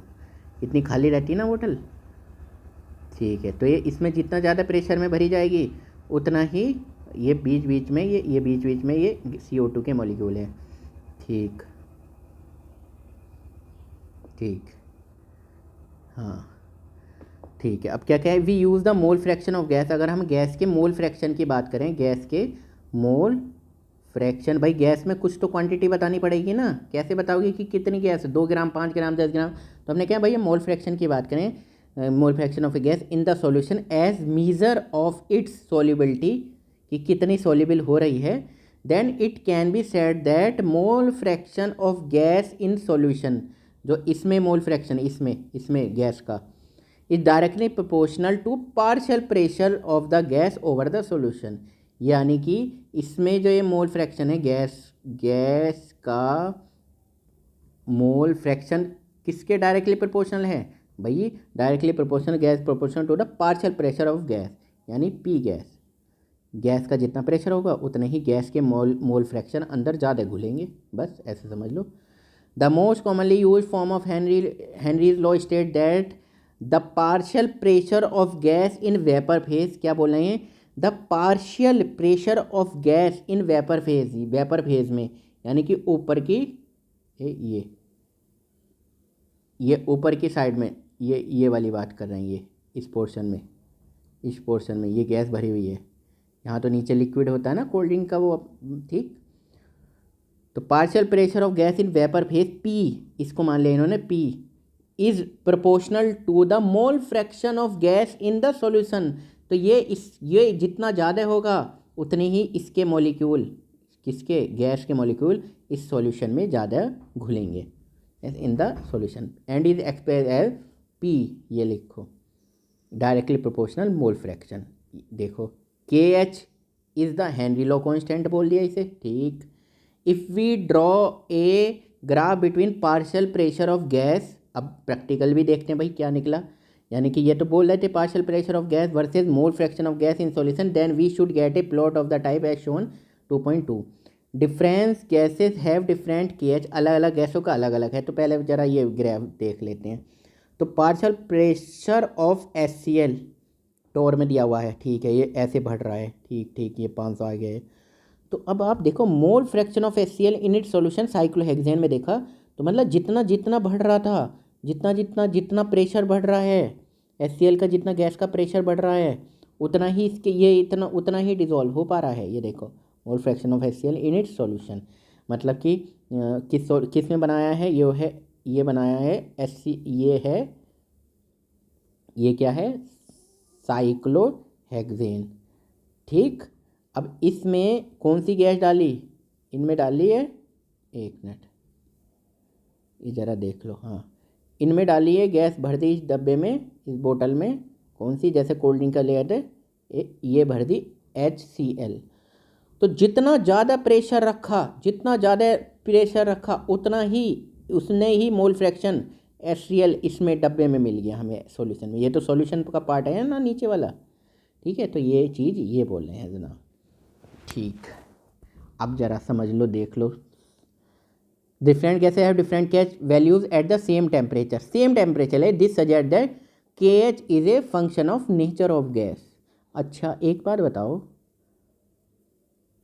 इतनी खाली रहती है ना बोतल, ठीक है। तो ये इसमें जितना ज़्यादा प्रेशर में भरी जाएगी उतना ही ये बीच बीच में ये CO2 के मॉलिक्यूल हैं। ठीक, हाँ ठीक है। अब क्या है, we use the mole fraction of gas, अगर हम गैस के मोल फ्रैक्शन की बात करें, गैस के मोल फ्रैक्शन, भाई गैस में कुछ तो क्वांटिटी बतानी पड़ेगी ना, कैसे बताओगे कि कितनी गैस है, 2 ग्राम, 5 ग्राम, 10 ग्राम, तो हमने क्या भैया मोल फ्रैक्शन की बात करें, mole fraction of a gas in the solution as measure of its solubility, कि कितनी सॉल्युबल हो रही है, then it can be said that mole fraction of gas in solution, जो इसमें मोल फ्रैक्शन, इसमें गैस का, is directly proportional to partial pressure of the gas over the solution, यानी कि इसमें जो ये मोल फ्रैक्शन है, गैस का मोल फ्रैक्शन किसके डायरेक्टली प्रोपोर्शनल है भाई, directly proportional gas proportional to the partial pressure of gas, यानी पी गैस का जितना प्रेशर होगा उतने ही गैस के मोल फ्रैक्शन अंदर ज़्यादा घुलेंगे, बस ऐसे समझ लो। The most commonly use form of Henry's law state that the partial pressure of gas in vapour phase, क्या बोल रहे हैं, the partial pressure of gas in vapour phase में, यानी कि ऊपर की ये ऊपर की साइड में, ये वाली बात कर रहे हैं, ये इस पोर्शन में ये गैस भरी हुई है, यहाँ तो नीचे लिक्विड होता है ना कोल्ड ड्रिंक का वो, ठीक। तो partial pressure of gas in vapour phase P, इसको मान लिया इन्होंने P, is proportional to the mole fraction of gas in the solution, तो ये जितना ज़्यादा होगा उतने ही इसके मॉलिक्यूल, किसके, गैस के मॉलिक्यूल इस सॉल्यूशन में ज़्यादा घुलेंगे in the solution, and is express as P, ये लिखो डायरेक्टली प्रोपोर्शनल मोल फ्रैक्शन। देखो KH is the Henry law constant बोल दिया इसे, ठीक। If we draw a graph between partial pressure of gas, अब प्रैक्टिकल भी देखते हैं भाई क्या निकला, यानी कि ये तो बोल रहे थे partial pressure of gas versus mole fraction of gas in solution, then we should get a plot of the type as shown 2.2, difference gases have different KH, अलग अलग गैसों का अलग अलग है। तो पहले ज़रा ये ग्राफ देख लेते हैं। तो पार्शियल प्रेशर ऑफ HCl टोर में दिया हुआ है, ठीक है, ये ऐसे बढ़ रहा है, ठीक, ये 500 आ गए। तो अब आप देखो मोल fraction of HCl in it solution cyclohexane में देखा, तो मतलब जितना बढ़ रहा था, जितना प्रेशर बढ़ रहा है, HCl का जितना गैस का प्रेशर बढ़ रहा है, उतना ही इसके ये उतना ही डिजोल्व हो पा रहा है। ये देखो मोल fraction of HCl in it solution, मतलब कि किस में बनाया है, ये बनाया है ये क्या है, साइक्लोहेक्सेन, ठीक। अब इसमें कौन सी गैस डाली, इनमें डाली है, एक मिनट ये ज़रा देख लो, हाँ इनमें डाली है गैस, भर दी इस डब्बे में, इस बोतल में, कौन सी, जैसे कोल्ड ड्रिंक का ले थे, ये भर दी HCl। तो जितना ज़्यादा प्रेशर रखा उतना ही उसने ही मोल फ्रैक्शन HCl इसमें डब्बे में मिल गया हमें सॉल्यूशन में, ये तो सॉल्यूशन का पार्ट है ना नीचे वाला, ठीक है। तो ये चीज़ ये बोल रहे हैं जनाब, ठीक। अब ज़रा समझ लो, देख लो, different gases have different KH values at the same temperature है, this suggest that KH is a function of nature of gas. अच्छा एक बात बताओ,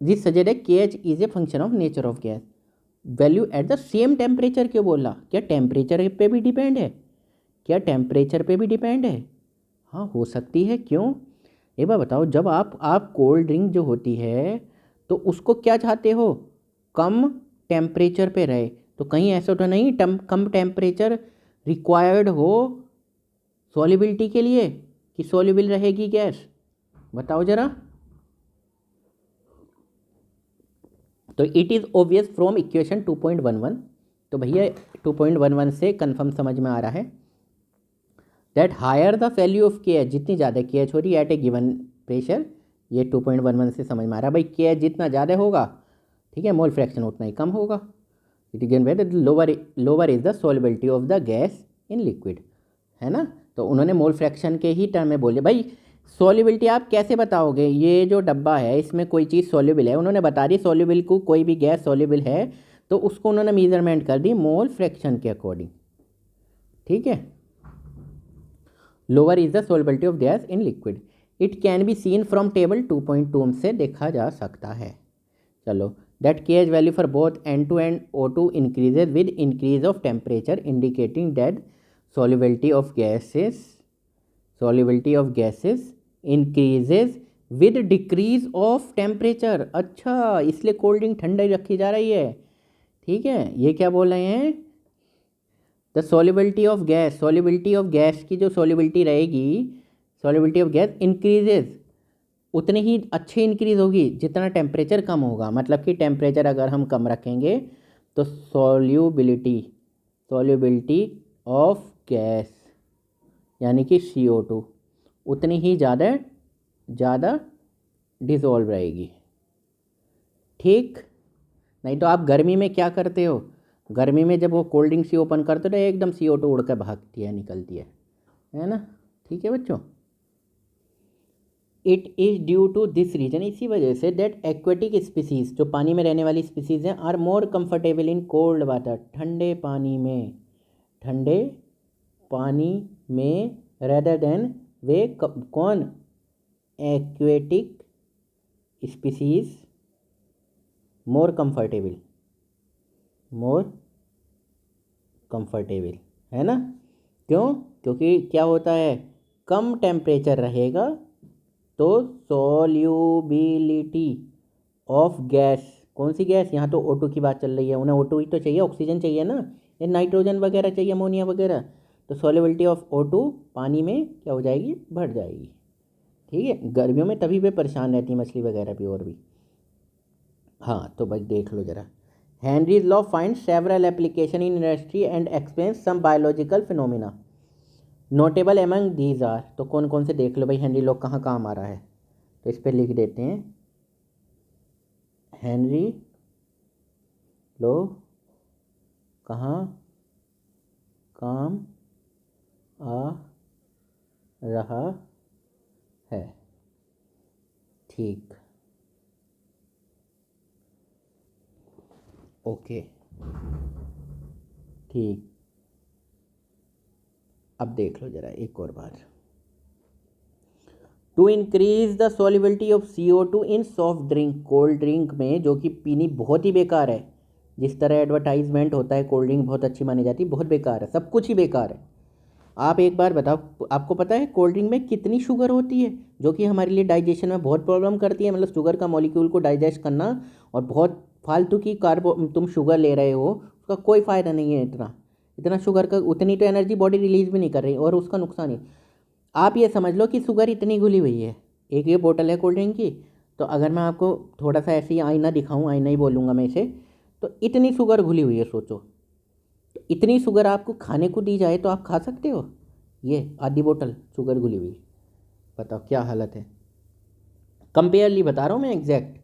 this suggest that KH is a function of nature of gas, value at the same temperature क्यों बोला, क्या temperature पे भी डिपेंड है, हाँ हो सकती है, क्यों, एक बार बताओ, जब आप कोल्ड ड्रिंक जो होती है तो उसको क्या चाहते हो, कम टेम्परेचर पे रहे, तो कहीं ऐसा तो नहीं कम टेम्परेचर रिक्वायर्ड हो सॉल्युबिलिटी के लिए, कि सॉल्युबल रहेगी गैस, बताओ ज़रा। तो it is obvious from equation 2.11, तो भैया 2.11 से कंफर्म समझ में आ रहा है that higher the value of K H, जितनी ज़्यादा के एच हो रही है एट ए गिवन प्रेशर, ये 2.11 से समझ में आ रहा है भाई, के एच जितना ज़्यादा होगा, ठीक है, मोल फ्रैक्शन उतना ही कम होगा। It is given lower is the solubility of the gas in liquid, है ना। तो उन्होंने मोल फ्रैक्शन के ही टर्म में बोले। भाई सॉल्युबिलिटी आप कैसे बताओगे, ये जो डब्बा है इसमें कोई चीज़ सॉल्युबल है, उन्होंने बता दी सॉल्युबल को, कोई भी गैस सॉल्युबल है तो उसको उन्होंने मेजरमेंट कर दी मोल फ्रैक्शन के अकॉर्डिंग, ठीक है। Lower is the solubility of gas in liquid, it can be seen from table 2.2 से देखा जा सकता है। चलो, दैट के H value for both N2 and O2 increases with increase of temperature, indicating that solubility of gases increases with decrease of temperature। अच्छा, इसलिए cold drink ठंडा ही रखी जा रही है, ठीक है। ये क्या बोल रहे हैं, द सॉल्युबिलिटी ऑफ गैस की जो सॉल्युबिलिटी रहेगी, सॉल्युबिलिटी ऑफ गैस इंक्रीजेज, उतनी ही अच्छी इंक्रीज होगी जितना टेम्परेचर कम होगा। मतलब कि टेम्परेचर अगर हम कम रखेंगे तो सॉल्युबिलिटी ऑफ गैस यानी कि CO2 उतनी ही ज़्यादा डिसॉल्व रहेगी, ठीक। नहीं तो आप गर्मी में क्या करते हो, गर्मी में जब वो कोल्ड ड्रिंक सी ओपन करते हो तो एकदम CO2 उड़ कर भागती है, निकलती है ना, ठीक है बच्चों। It is due to this reason, इसी वजह से दैट एक्वेटिक स्पीसीज, जो पानी में रहने वाली स्पीसीज हैं, are more comfortable in cold water, ठंडे पानी में रेदर देन वे कौन, एक्वेटिक स्पीसीज मोर कंफर्टेबल, है ना। क्यों, क्योंकि क्या होता है, कम टेम्परेचर रहेगा तो सॉल्युबिलिटी ऑफ गैस, कौन सी गैस, यहाँ तो O2 की बात चल रही है, उन्हें O2 ही तो चाहिए, ऑक्सीजन चाहिए ना, ये नाइट्रोजन वगैरह चाहिए, अमोनिया वगैरह, तो सॉल्युबिलिटी ऑफ O2 पानी में क्या हो जाएगी, बढ़ जाएगी, ठीक है। गर्मियों में तभी वे परेशान रहती है मछली वगैरह भी और भी। हाँ तो भाई देख लो जरा, Henry's law find several application in industry and explains some biological phenomena, notable among these are, तो कौन कौन से देख लो भाई, हेनरी लॉ कहाँ काम आ रहा है, तो इस पर लिख देते हैं, हेनरी लॉ कहाँ काम आ रहा है, ठीक, ओके, ठीक। अब देख लो जरा एक और बार, to increase the solubility of CO2 in soft drink, cold drink में जो कि पीनी बहुत ही बेकार है, जिस तरह एडवर्टाइजमेंट होता है कोल्ड ड्रिंक बहुत अच्छी मानी जाती है, बहुत बेकार है, सब कुछ ही बेकार है। आप एक बार बताओ, आपको पता है कोल्ड ड्रिंक में कितनी शुगर होती है, जो कि हमारे लिए डाइजेशन में बहुत प्रॉब्लम करती है, मतलब शुगर का मॉलिक्यूल को डाइजेस्ट करना, और बहुत फालतू की तुम शुगर ले रहे हो, उसका कोई फ़ायदा नहीं है, इतना शुगर का, उतनी तो एनर्जी बॉडी रिलीज़ भी नहीं कर रही और उसका नुकसान ही। आप ये समझ लो कि शुगर इतनी घुली हुई है, एक ये बोतल है कोल्ड ड्रिंक की, तो अगर मैं आपको थोड़ा सा ऐसे ही आईना दिखाऊं, आईना ही बोलूँगा मैं इसे, तो इतनी शुगर घुली हुई है, सोचो, तो इतनी शुगर आपको खाने को दी जाए तो आप खा सकते हो, ये आधी बोतल शुगर घुली हुई, बताओ क्या हालत है। कंपेयरली बता रहा हूँ मैं एग्जैक्ट,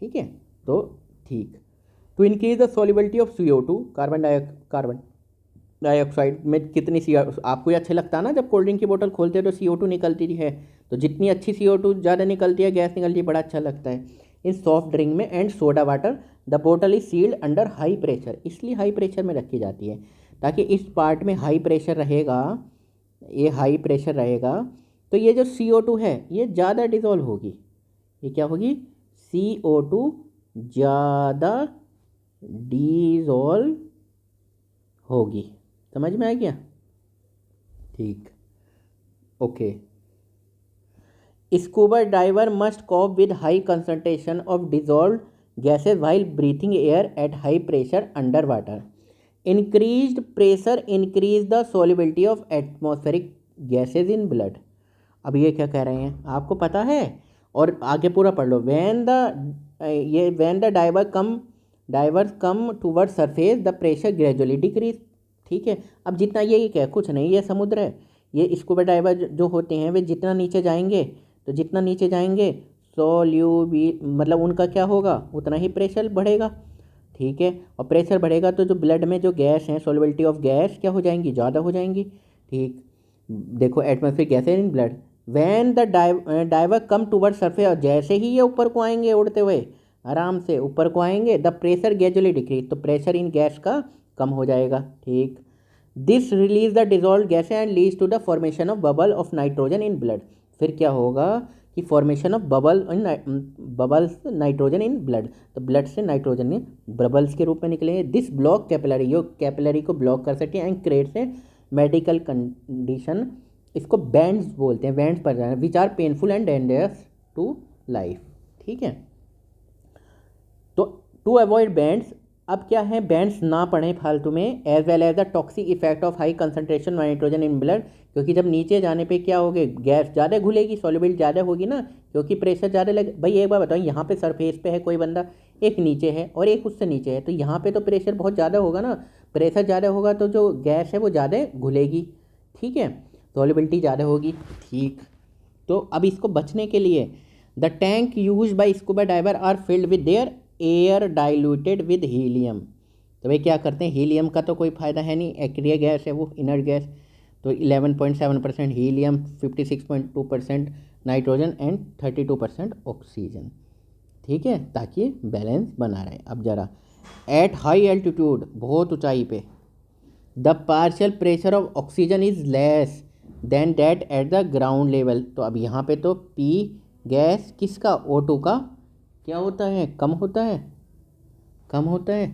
ठीक है, तो ठीक। To increase the solubility of CO2, carbon dioxide में कितनी आपको ये अच्छा लगता है ना, जब कोल्ड ड्रिंक की बोतल खोलते हैं तो CO2 निकलती है, तो जितनी अच्छी CO2 ज़्यादा निकलती है, गैस निकलती है, बड़ा अच्छा लगता है। इन सॉफ्ट ड्रिंक में एंड सोडा वाटर द बोतल is sealed under high pressure, इसलिए हाई प्रेशर में रखी जाती है ताकि इस पार्ट में हाई प्रेशर रहेगा, ये हाई प्रेशर रहेगा तो ये जो CO2 है ये ज़्यादा डिज़ोल्व होगी, ये क्या होगी, CO2 ज़्यादा डिज़ोल्व होगी, समझ में आ गया, ठीक, okay. Scuba diver must cope with high concentration of dissolve gases while breathing air at high pressure under water, increased pressure increase the solubility of atmospheric gases in blood. अब ये क्या कह रहे हैं आपको पता है, और आगे पूरा पढ़ लो, when the divers come toward surface the pressure gradually decrease, ठीक है। अब जितना ये क्या है, कुछ नहीं, ये समुद्र है, ये स्कूबा डाइवर जो होते हैं वे जितना नीचे जाएंगे, तो जितना नीचे जाएंगे मतलब उनका क्या होगा, उतना ही प्रेशर बढ़ेगा। ठीक है, और प्रेशर बढ़ेगा तो जो ब्लड में जो गैस है, सॉल्युबिलिटी ऑफ गैस क्या हो जाएंगी, ज़्यादा हो जाएंगी। ठीक, देखो atmospheric gas in blood when the diver come toward surface, और जैसे ही ये ऊपर को आएंगे उड़ते हुए आराम से ऊपर को आएंगे, द प्रेशर ग्रेजुअली डिक्रीज, तो प्रेशर इन गैस का कम हो जाएगा। ठीक, this release the dissolve gas and leads to the formation of bubble of nitrogen in blood, फिर क्या होगा कि formation of bubbles nitrogen in blood, तो ब्लड से नाइट्रोजन बबल्स के रूप में निकलेंगे। दिस ब्लॉक कैपिलरी, यो कैपिलरी को ब्लॉक कर सकते हैं and creates a medical condition, इसको बैंड्स बोलते हैं, बैंड्स पर जाना, which are painful and dangerous to life. ठीक है, तो टू अवॉइड बैंड्स, अब क्या है, बैंड्स ना पड़े फालतू में, as well as the toxic effect of high concentration nitrogen in blood, क्योंकि जब नीचे जाने पे क्या होगी, गैस ज़्यादा घुलेगी, सॉल्युबिलिटी ज़्यादा होगी ना, क्योंकि प्रेशर ज़्यादा लगे। भाई एक बार बताओ, यहाँ पे सरफेस पे है कोई बंदा, एक नीचे है और एक उससे नीचे है, तो यहाँ पे तो प्रेशर बहुत ज़्यादा होगा ना, प्रेशर ज़्यादा होगा तो जो गैस है वो ज़्यादा घुलेगी। ठीक है, सॉल्युबिलिटी ज़्यादा होगी। ठीक, तो अब इसको बचने के लिए the tank use by scuba diver are filled with their air diluted with helium, तो भाई क्या करते हैं, हीलियम का तो कोई फ़ायदा है नहीं, एक्रिया गैस है वो, इनर्ट गैस, तो 11.7% हीलियम, 56.2% नाइट्रोजन एंड 32% ऑक्सीजन। ठीक है, ताकि बैलेंस बना रहे। अब ज़रा एट हाई एल्टीट्यूड, बहुत ऊंचाई पे, the partial pressure of oxygen is less than that at the ground level, तो अब यहाँ पे तो पी गैस किसका, O2 का क्या होता है, कम होता है, कम होता है।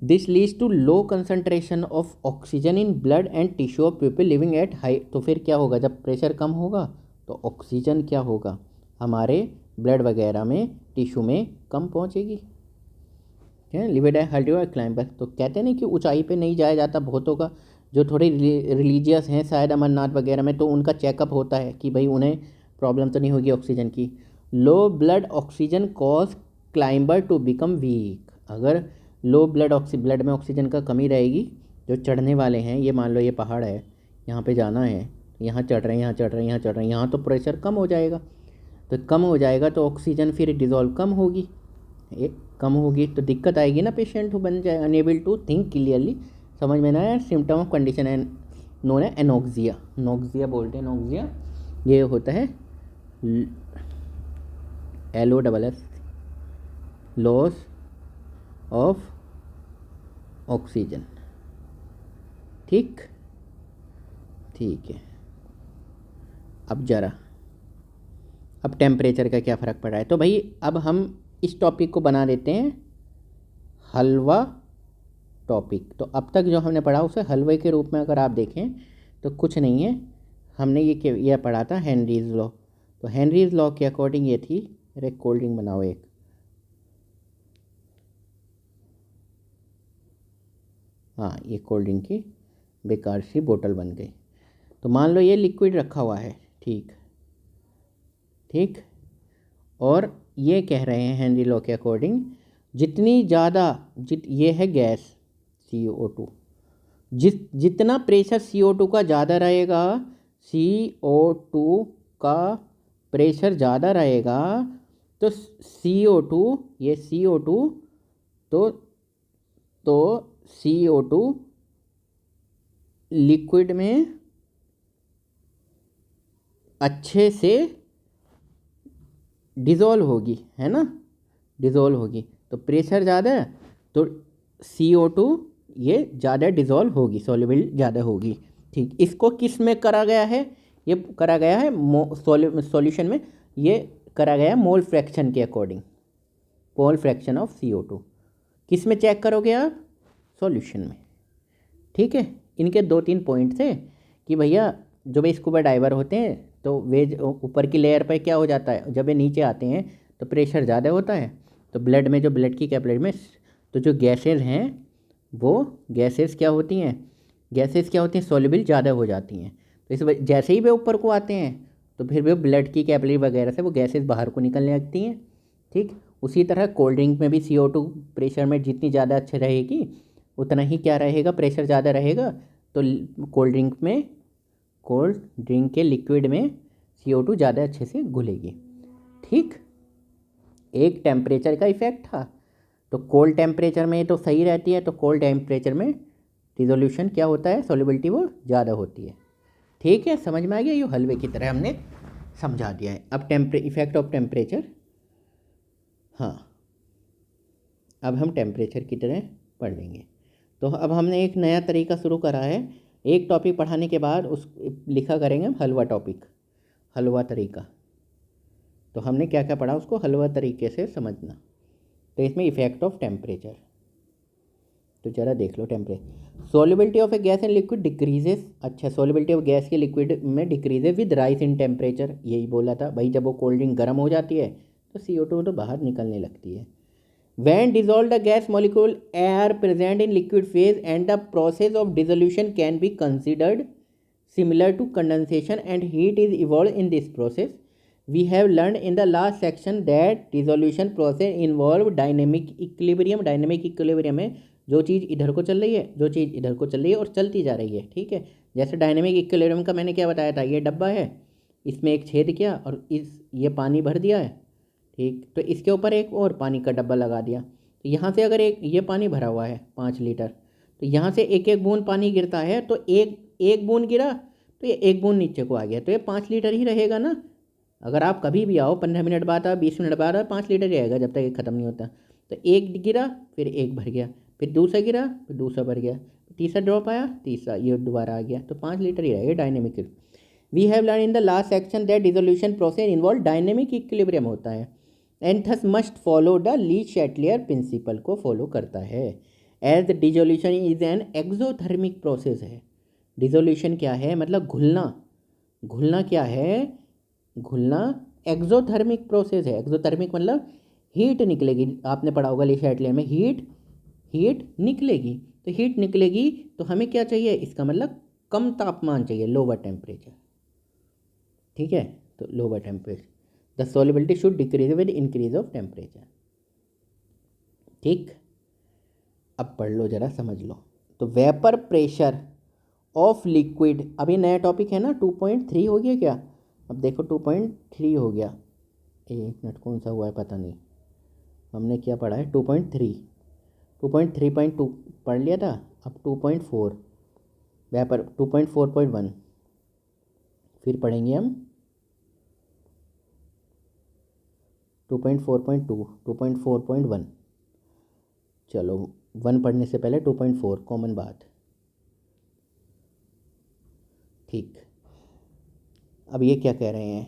This leads to low concentration of oxygen in blood and tissue of people living at high, तो फिर क्या होगा, जब प्रेशर कम होगा तो ऑक्सीजन क्या होगा, हमारे ब्लड वगैरह में, टिश्यू में कम पहुँचेगी। है लिविड हल्टिवर क्लाइंबर, तो कहते हैं ना कि ऊंचाई पे नहीं जाया जाता बहुतों का, जो थोड़े रिलीजियस हैं शायद अमरनाथ वगैरह में, तो उनका चेकअप होता है कि भाई उन्हें प्रॉब्लम तो नहीं होगी ऑक्सीजन की। Low blood oxygen cause climber to become weak, अगर लो ब्लड में ऑक्सीजन का कमी रहेगी, जो चढ़ने वाले हैं, ये मान लो ये पहाड़ है, यहाँ पे जाना है, यहाँ चढ़ रहे हैं, यहाँ चढ़ रहे हैं, यहाँ चढ़ रहे हैं, यहाँ तो प्रेशर कम हो जाएगा, तो कम हो जाएगा तो ऑक्सीजन फिर डिज़ोल्व कम होगी, ये कम होगी तो दिक्कत आएगी ना, पेशेंट बन जाएगा अनएबल टू थिंक क्लियरली, समझ में ना आया, सिम्टम ऑफ कंडीशन है नोन है एनोक्सिया, नोक्सिया बोलते हैं, नोक्सिया ये होता है LOSS, लॉस ऑफ ऑक्सीजन। ठीक, ठीक है, अब ज़रा अब टेम्परेचर का क्या फ़र्क पड़ रहा है, तो भाई अब हम इस टॉपिक को बना देते हैं हलवा टॉपिक। तो अब तक जो हमने पढ़ा उसे हलवे के रूप में अगर आप देखें तो कुछ नहीं है, हमने ये पढ़ा था हेनरीज लॉ, तो हेनरीज लॉ के अकॉर्डिंग ये थी, अरे कोल्ड ड्रिंक बनाओ एक, हाँ ये कोल्ड ड्रिंक की बेकार सी बोतल बन गई, तो मान लो ये लिक्विड रखा हुआ है, ठीक ठीक, और ये कह रहे हैं हेनरी लॉ के अकॉर्डिंग, जितनी ज़्यादा ये है गैस CO2, जितना प्रेशर CO2 का ज़्यादा रहेगा, CO2 का प्रेशर ज़्यादा रहेगा, तो CO2 ये CO2 तो CO2 लिक्विड में अच्छे से डिज़ोल्व होगी, है ना, डिज़ोल्व होगी, तो प्रेशर ज़्यादा है तो CO2 ये ज़्यादा डिज़ोल्व होगी, सॉल्युबल ज़्यादा होगी। ठीक, इसको किस में करा गया है, ये करा गया है सॉल्यूशन में, ये करा गया है मोल फ्रैक्शन के according, mole fraction of CO2 किस में चेक करोगे आप, सॉल्यूशन में। ठीक है, इनके 2-3 पॉइंट थे कि भैया जो भाई स्कूबा डाइवर होते हैं तो वे ऊपर की लेयर पर क्या हो जाता है, जब वे नीचे आते हैं तो प्रेशर ज़्यादा होता है, तो ब्लड में जो ब्लड की कैपिलरी में तो जो गैसेज हैं वो गैसेज क्या होती हैं, सॉल्युबल ज़्यादा हो जाती हैं, तो इस वजह जैसे ही वे ऊपर को आते हैं तो फिर वे ब्लड की कैपिलरी वगैरह से वो गैसेज बाहर को निकलने लगती हैं। ठीक, उसी तरह कोल्ड ड्रिंक में भी CO2 प्रेशर में जितनी ज़्यादा अच्छी रहेगी उतना ही क्या रहेगा, प्रेशर ज़्यादा रहेगा, तो कोल्ड ड्रिंक में कोल्ड ड्रिंक के लिक्विड में CO2 ज़्यादा अच्छे से घुलेगी। ठीक, एक टेम्परेचर का इफेक्ट था। तो कोल्ड टेम्परेचर में तो सही रहती है, तो कोल्ड टेम्परेचर में रिजोल्यूशन क्या होता है, सॉल्युबिलिटी वो ज़्यादा होती है। ठीक है, समझ में आ गया, ये हलवे की तरह हमने समझा दिया है। अब इफेक्ट ऑफ टेम्परेचर, हाँ अब हम टेम्परेचर की तरह पढ़ लेंगे। तो अब हमने एक नया तरीका शुरू करा है, एक टॉपिक पढ़ाने के बाद उस लिखा करेंगे हम हलवा टॉपिक, हलवा तरीका। तो हमने क्या क्या पढ़ा उसको हलवा तरीके से समझना। तो इसमें इफेक्ट ऑफ टेम्परेचर, तो ज़रा देख लो। Temperature, solubility of a gas and liquid decreases. अच्छा, सॉल्युबिलिटी ऑफ गैस के लिक्विड में decreases with rise in temperature, यही बोला था भाई। जब वो कोल्ड ड्रिंक गर्म हो जाती है तो CO2 तो बाहर निकलने लगती है। When dissolved the gas molecule are present in liquid phase and the process of dissolution can be considered similar to condensation and heat is evolved in this process. We have learned in the last section that dissolution process involve dynamic equilibrium. Dynamic equilibrium में जो चीज़ इधर को चल रही है, जो चीज़ इधर को चल रही है और चलती जा रही है। ठीक है, जैसे डायनेमिक इक्विलिब्रियम का मैंने क्या बताया था, ये डब्बा है, इसमें एक छेद किया और ये पानी भर दिया है। ठीक, तो इसके ऊपर एक और पानी का डब्बा लगा दिया। तो यहाँ से अगर ये पानी भरा हुआ है 5 लीटर, तो यहाँ से एक एक बूंद पानी गिरता है, तो एक बूंद गिरा तो ये एक बूंद नीचे को आ गया, तो ये 5 लीटर ही रहेगा ना। अगर आप कभी भी आओ 15 मिनट बाद आओ 20 मिनट बाद आओ 5 लीटर ही रहेगा जब तक ये ख़त्म नहीं होता। तो एक गिरा फिर एक भर गया, फिर दूसरा गिरा फिर दूसरा भर गया, तीसरा ड्रॉप आया तीसरा ये दोबारा आ गया, तो 5 लीटर ही रहेगा dynamic. We have learn in the last section that dissolution process involve dynamic equilibrium होता है and thus must follow the Le Chatelier principle को फॉलो करता है। As dissolution is an exothermic process है। डिसोल्यूशन क्या है, मतलब घुलना। घुलना क्या है, घुलना एक्सोथर्मिक प्रोसेस है। एक्सोथर्मिक मतलब हीट निकलेगी, आपने पढ़ा होगा ली शैटलियर में, हीट निकलेगी। तो हीट निकलेगी तो हमें क्या चाहिए, इसका मतलब कम तापमान चाहिए, लोअर टेम्परेचर। ठीक है, तो lower temperature, the solubility should decrease with increase of temperature. ठीक, अब पढ़ लो जरा, समझ लो। तो वेपर प्रेशर ऑफ लिक्विड, अभी नया टॉपिक है ना, 2.3 हो गया क्या, अब देखो 2.3 हो गया। एक मिनट, कौन सा हुआ है पता नहीं, हमने क्या पढ़ा है, 2.3 2.3.2 पढ़ लिया था। अब 2.4 वेपर, 2.4.1 फिर पढ़ेंगे हम 2.4.2 2.4.1। चलो 1 पढ़ने से पहले 2.4 कॉमन बात। ठीक, अब ये क्या कह रहे हैं,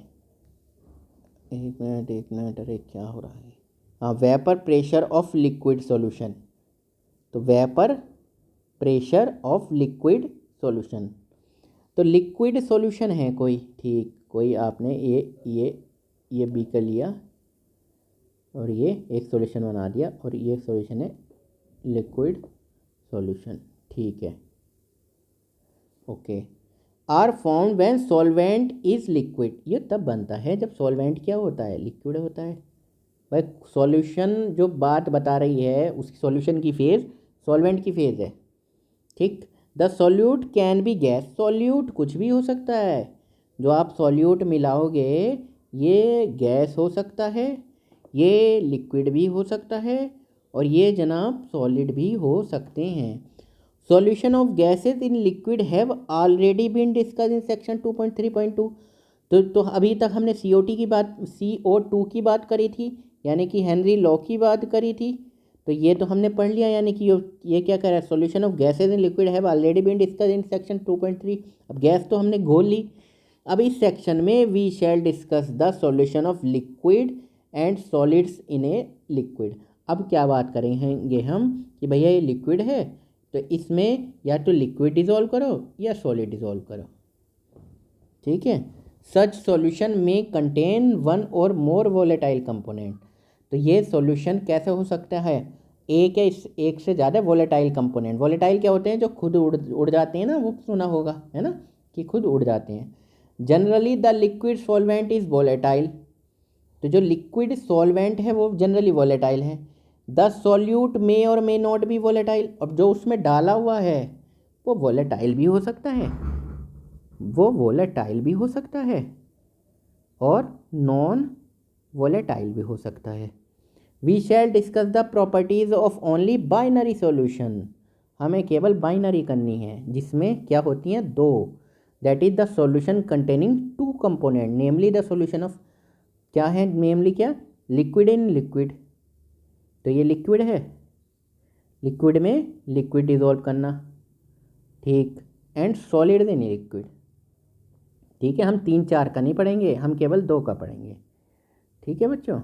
एक मिनट, अरे क्या हो रहा है। हाँ, vapour pressure of liquid solution. तो vapour pressure of liquid solution, तो लिक्विड सॉल्यूशन है कोई, ठीक, कोई आपने ये बीकर लिया और ये एक सॉल्यूशन बना दिया और ये सॉल्यूशन है लिक्विड सॉल्यूशन। ठीक है, okay. Are found when solvent is liquid, ये तब बनता है जब सॉल्वेंट क्या होता है, लिक्विड होता है। भाई सॉल्यूशन जो बात बता रही है उसकी सॉल्यूशन की फेज़ सॉल्वेंट की फेज़ है। ठीक, the solute can be gas, solute कुछ भी हो सकता है, जो आप सॉल्यूट मिलाओगे ये गैस हो सकता है, ये लिक्विड भी हो सकता है और ये जनाब सॉलिड भी हो सकते हैं। Solution of gases in liquid have already been discuss in section 2.3.2। तो अभी तक हमने CO2 की बात करी थी, यानी कि हेनरी लॉ की बात करी थी। तो ये तो हमने पढ़ लिया, यानी कि ये क्या कह रहा है, solution of gases in liquid have already been discuss in section 2.3। अब गैस तो हमने घोल ली। अब इस सेक्शन में we shall discuss the solution of liquid and solids in a liquid. अब क्या बात करेंगे हम कि भैया ये लिक्विड है तो इसमें या तो लिक्विड डिज़ोल्व करो या सॉलिड डिज़ोल्व करो। ठीक है, सच सॉल्यूशन में कंटेन वन और मोर वोलेटाइल कंपोनेंट। तो ये सॉल्यूशन कैसे हो सकता है, एक से ज़्यादा वोलेटाइल कंपोनेंट। वोलेटाइल क्या होते हैं, जो खुद उड़ जाते हैं ना, वो सुना होगा है ना, कि खुद उड़ जाते हैं। Generally the liquid solvent is volatile, तो जो लिक्विड सॉल्वेंट है वो जनरली वोलेटाइल है। द सॉल्यूट मे और मे नॉट बी वोलेटाइल, अब जो उसमें डाला हुआ है वो वोलेटाइल भी हो सकता है, वो वोलेटाइल भी हो सकता है और नॉन वोलेटाइल भी हो सकता है। We shall discuss the properties of only binary solution. हमें केवल बाइनरी करनी है जिसमें क्या होती हैं, दो। That is the solution containing two component, namely the solution of, क्या है नेमली, क्या, लिक्विड इन लिक्विड। तो ये लिक्विड है, लिक्विड में लिक्विड डिजोल्व करना, ठीक, एंड सॉलिड इन लिक्विड। ठीक है, हम 3 4 का नहीं पढ़ेंगे, हम केवल 2 का पढ़ेंगे। ठीक है बच्चों।